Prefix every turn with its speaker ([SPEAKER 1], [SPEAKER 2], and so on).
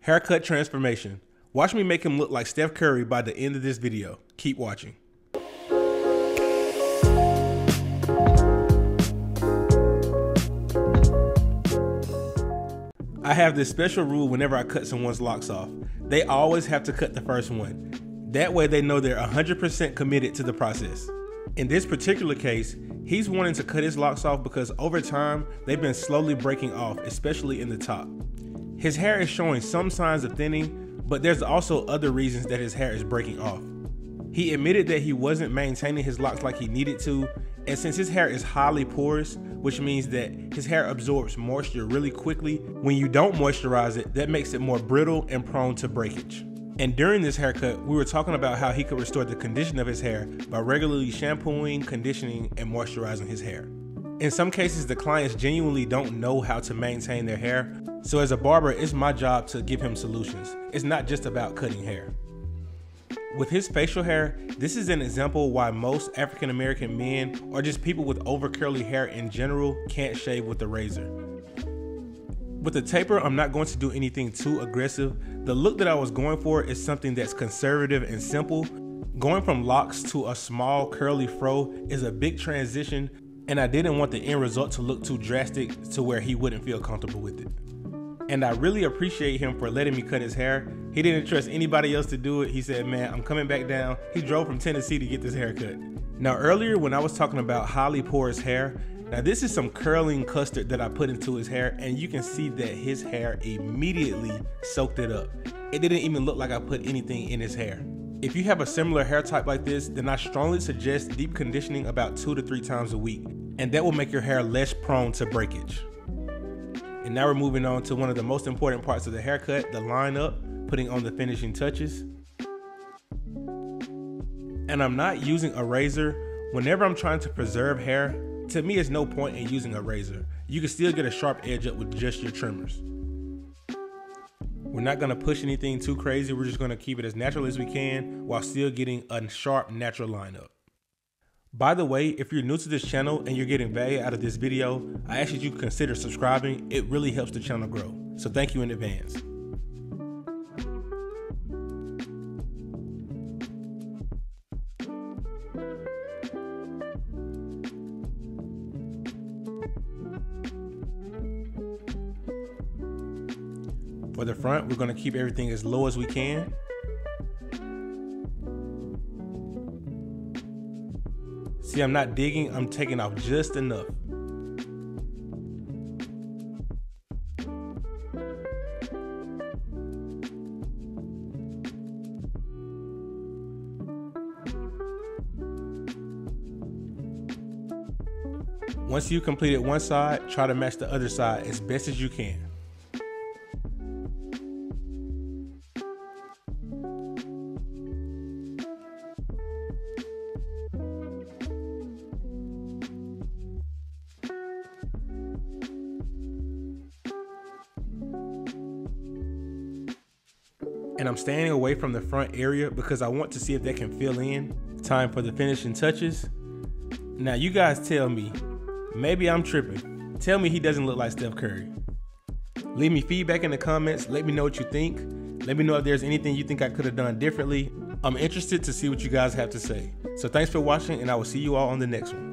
[SPEAKER 1] Haircut transformation. Watch me make him look like Steph Curry by the end of this video. Keep watching. I have this special rule whenever I cut someone's locks off. They always have to cut the first one. That way they know they're 100% committed to the process. In this particular case, he's wanting to cut his locks off because over time, they've been slowly breaking off, especially in the top. His hair is showing some signs of thinning, but there's also other reasons that his hair is breaking off. He admitted that he wasn't maintaining his locks like he needed to, and since his hair is highly porous, which means that his hair absorbs moisture really quickly, when you don't moisturize it, that makes it more brittle and prone to breakage. And during this haircut, we were talking about how he could restore the condition of his hair by regularly shampooing, conditioning, and moisturizing his hair. In some cases, the clients genuinely don't know how to maintain their hair, so as a barber, it's my job to give him solutions. It's not just about cutting hair. With his facial hair, this is an example why most African American men, or just people with over curly hair in general, can't shave with a razor. With the taper, I'm not going to do anything too aggressive. The look that I was going for is something that's conservative and simple. Going from locks to a small curly fro is a big transition, and I didn't want the end result to look too drastic to where he wouldn't feel comfortable with it. And I really appreciate him for letting me cut his hair. He didn't trust anybody else to do it. He said, man, I'm coming back down. He drove from Tennessee to get this haircut. Now earlier when I was talking about highly porous hair, now this is some curling custard that I put into his hair, and you can see that his hair immediately soaked it up. It didn't even look like I put anything in his hair. If you have a similar hair type like this, then I strongly suggest deep conditioning about 2 to 3 times a week, and that will make your hair less prone to breakage. And now we're moving on to one of the most important parts of the haircut, the line up, putting on the finishing touches. And I'm not using a razor. Whenever I'm trying to preserve hair, to me it's no point in using a razor. You can still get a sharp edge up with just your trimmers. We're not gonna push anything too crazy. We're just gonna keep it as natural as we can while still getting a sharp, natural line up. By the way, if you're new to this channel and you're getting value out of this video, I ask that you consider subscribing. It really helps the channel grow. So thank you in advance. For the front, we're going to keep everything as low as we can. See, I'm not digging, I'm taking off just enough. Once you've completed one side, try to match the other side as best as you can. And I'm staying away from the front area because I want to see if that can fill in. Time for the finishing touches. Now you guys tell me, maybe I'm tripping. Tell me he doesn't look like Steph Curry. Leave me feedback in the comments. Let me know what you think. Let me know if there's anything you think I could have done differently. I'm interested to see what you guys have to say. So thanks for watching, and I will see you all on the next one.